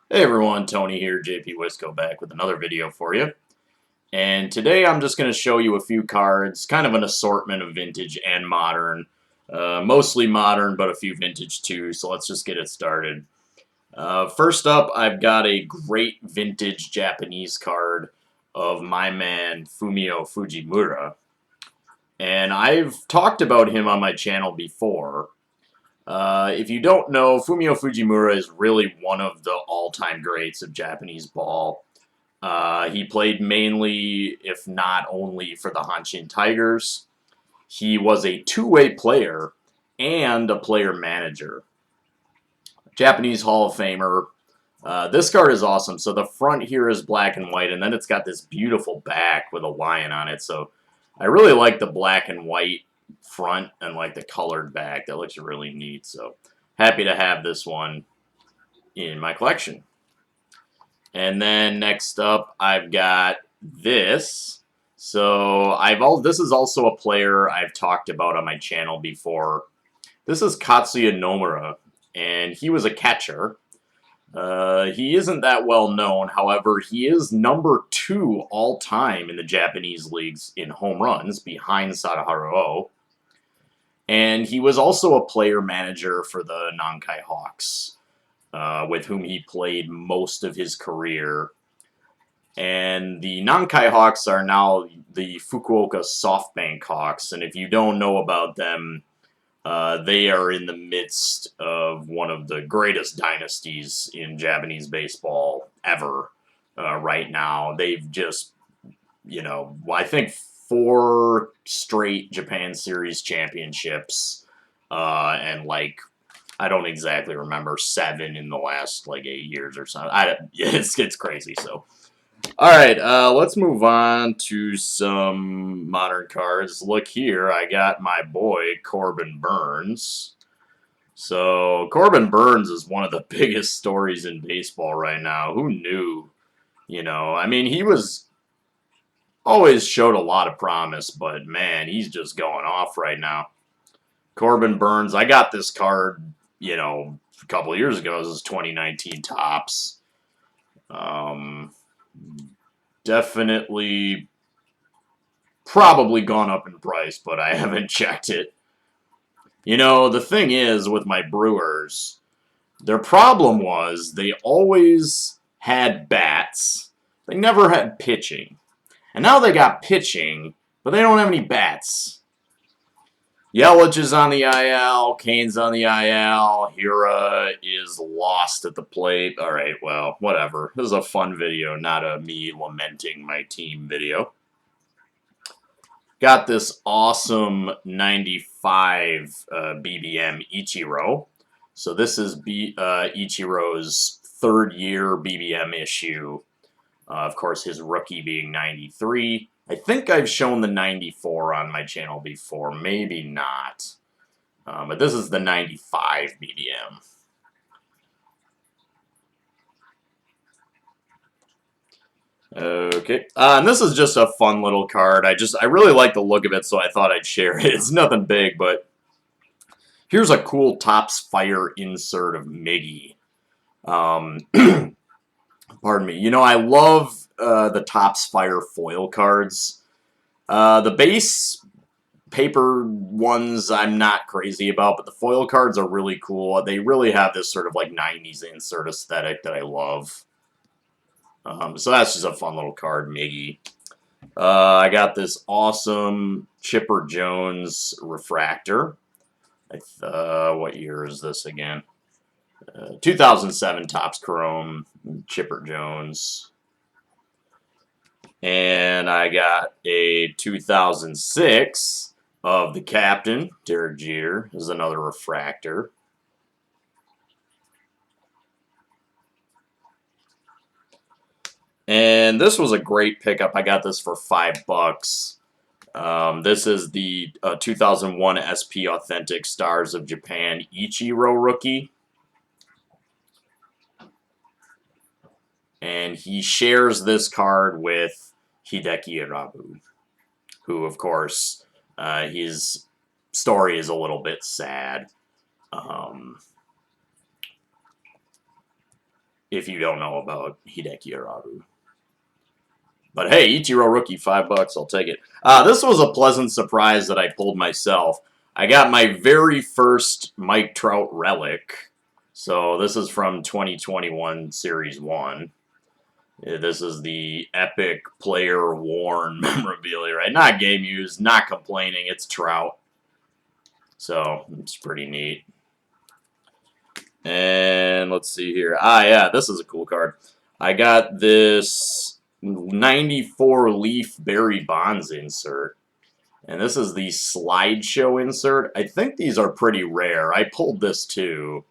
Hey everyone, Tony here, JP Wisco back with another video for you. And today I'm just going to show you a few cards, kind of an assortment of vintage and modern. Mostly modern, but a few vintage too, so let's just get it started. First up, I've got a great vintage Japanese card of my man Fumio Fujimura. And I've talked about him on my channel before. If you don't know, Fumio Fujimura is really one of the all-time greats of Japanese ball. He played mainly, if not only, for the Hanshin Tigers. He was a two-way player and a player-manager. Japanese Hall of Famer. This card is awesome. So the front here is black and white, and then it's got this beautiful back with a lion on it. So I really like the black and white front and like the colored back. That looks really neat. So happy to have this one in my collection. And then next up, I've got this. So this is also a player I've talked about on my channel before. This is Katsuya Nomura, and he was a catcher. He isn't that well known, however, he is number 2 all time in the Japanese leagues in home runs, behind Sadaharu Oh. And he was also a player manager for the Nankai Hawks, with whom he played most of his career. And the Nankai Hawks are now the Fukuoka SoftBank Hawks, and if you don't know about them, they are in the midst of one of the greatest dynasties in Japanese baseball ever right now. They've just, I think 4 straight Japan Series championships, and I don't exactly remember 7 in the last 8 years or something. It's crazy. So. All right, let's move on to some modern cards. Look here, I got my boy Corbin Burns. So Corbin Burns is one of the biggest stories in baseball right now. Who knew? I mean, he was always showed a lot of promise, but man, he's just going off right now. Corbin Burns, I got this card, a couple of years ago. This is 2019 Topps. Definitely probably gone up in price, but I haven't checked it. The thing is with my Brewers, their problem was they always had bats. They never had pitching. And now they got pitching, but they don't have any bats. Yelich is on the IL, Kane's on the IL, Hira is lost at the plate. Alright, well, whatever. This is a fun video, not a me lamenting my team video. Got this awesome 95 BBM Ichiro. So this is Ichiro's 3rd year BBM issue. Of course, his rookie being 93. I think I've shown the 94 on my channel before. Maybe not. But this is the 95 BBM. Okay, and this is just a fun little card. I really like the look of it, so I thought I'd share it. It's nothing big, but here's a cool Topps Fire insert of Miggy. Pardon me. I love the Topps Fire foil cards. The base paper ones I'm not crazy about, but the foil cards are really cool. They really have this sort of 90s insert aesthetic that I love. So that's just a fun little card, Miggy. I got this awesome Chipper Jones refractor. What year is this again? 2007 Topps Chrome Chipper Jones. And I got a 2006 of the captain, Derek Jeter. This is another refractor. And this was a great pickup. I got this for $5. This is the 2001 SP Authentic Stars of Japan Ichiro rookie. And he shares this card with Hideki Irabu, who, of course, his story is a little bit sad. if you don't know about Hideki Araru. But hey, Ichiro rookie, $5, I'll take it. This was a pleasant surprise that I pulled myself. I got my very first Mike Trout relic. So this is from 2021 Series 1. This is the epic player worn memorabilia, right? Not game used, not complaining, it's Trout. So it's pretty neat. And let's see here. Yeah, this is a cool card. I got this 94 Leaf Barry Bonds insert. And this is the slideshow insert. I think these are pretty rare. I pulled this too.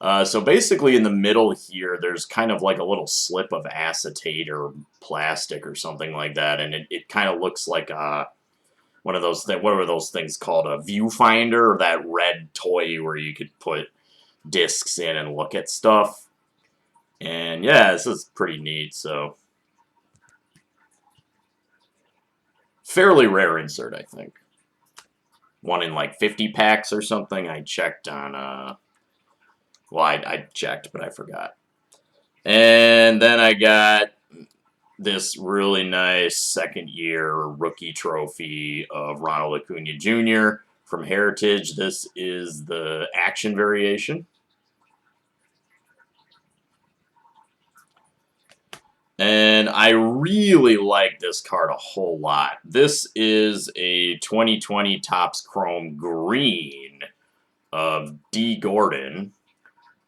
So basically in the middle here, there's kind of like a little slip of acetate or plastic or something like that. And it kind of looks like one of those, what are those things called? A viewfinder, or that red toy where you could put discs in and look at stuff. And yeah, this is pretty neat. So fairly rare insert, I think. One in like 50 packs or something. I checked on, well, I checked, but I forgot. And then I got this really nice second-year rookie trophy of Ronald Acuna Jr. from Heritage. This is the action variation. And I really like this card a whole lot. This is a 2020 Topps Chrome Green of D. Gordon,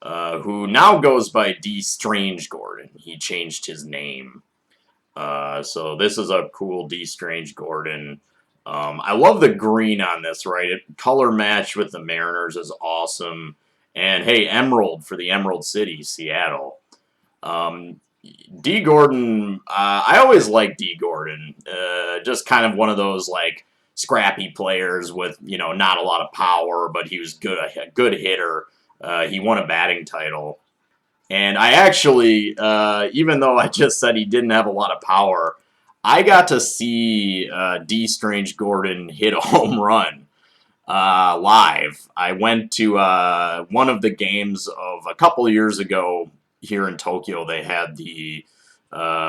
who now goes by D. Strange Gordon. He changed his name. So this is a cool D. Strange Gordon. I love the green on this, right? Color match with the Mariners is awesome. And hey, Emerald for the Emerald City, Seattle. D. Gordon, I always liked D. Gordon. Just kind of one of those, like, scrappy players with, you know, not a lot of power, but he was a good hitter. He won a batting title. And I actually, even though I just said he didn't have a lot of power, I got to see D. Strange Gordon hit a home run live. I went to one of the games of a couple years ago here in Tokyo. They had the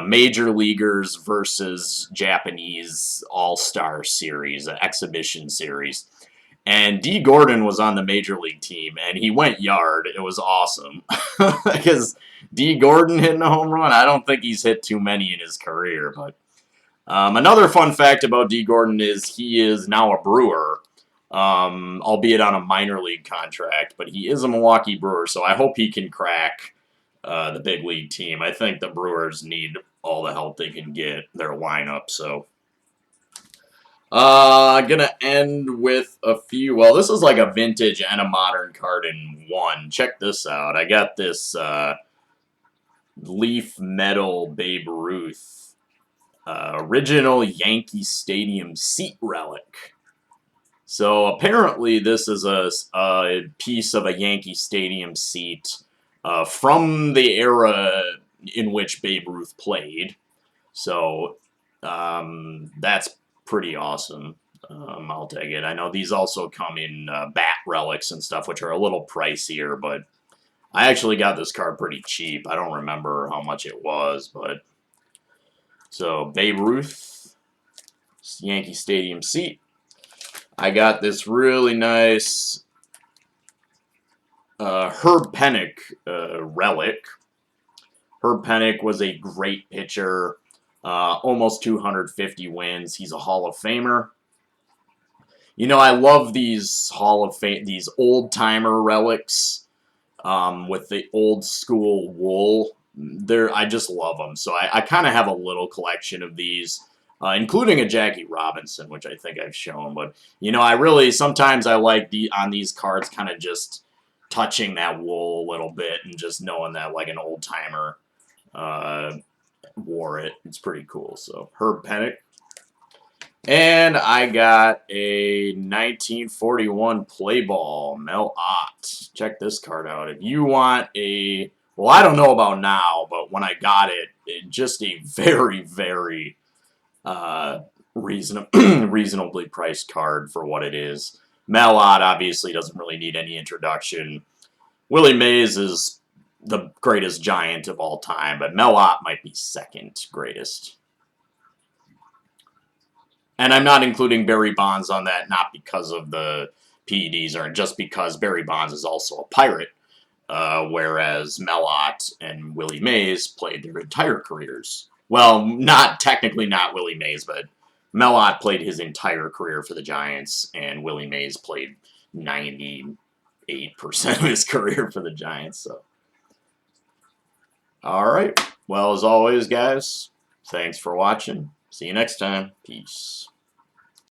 Major Leaguers versus Japanese All-Star Series, an exhibition series. And D. Gordon was on the Major League team, and he went yard. It was awesome. Because D. Gordon hitting a home run, I don't think he's hit too many in his career. But another fun fact about D. Gordon is he is now a Brewer, albeit on a minor league contract. But he is a Milwaukee Brewer, so I hope he can crack the big league team. I think the Brewers need all the help they can get, their lineup, so... gonna end with a few. Well, this is like a vintage and a modern card in one. Check this out. I got this Leaf Metal Babe Ruth original Yankee Stadium seat relic. So apparently this is a piece of a Yankee Stadium seat from the era in which Babe Ruth played. So that's pretty awesome. I'll take it. I know these also come in bat relics and stuff, which are a little pricier, but I actually got this card pretty cheap. I don't remember how much it was, but... So, Babe Ruth, Yankee Stadium seat. I got this really nice Herb Pennock relic. Herb Pennock was a great pitcher. Almost 250 wins. He's a Hall of Famer. You know, I love these these old-timer relics with the old-school wool. I just love them. So I kind of have a little collection of these, including a Jackie Robinson, which I think I've shown. But, you know, sometimes I like on these cards kind of just touching that wool a little bit and just knowing that, like, an old-timer wore it. It's pretty cool. So Herb Pennock. And I got a 1941 play ball Mel Ott. Check this card out. If you want a, well, I don't know about now, but when I got it, just a very, very reasonably priced card for what it is. Mel Ott obviously doesn't really need any introduction. Willie Mays is the greatest Giant of all time, but Mel Ott might be second greatest. And I'm not including Barry Bonds on that, not because of the PEDs, or just because Barry Bonds is also a Pirate, whereas Mel Ott and Willie Mays played their entire careers. Well, technically not Willie Mays, but Mel Ott played his entire career for the Giants, and Willie Mays played 98% of his career for the Giants. So, all right. Well, as always, guys, thanks for watching. See you next time. Peace.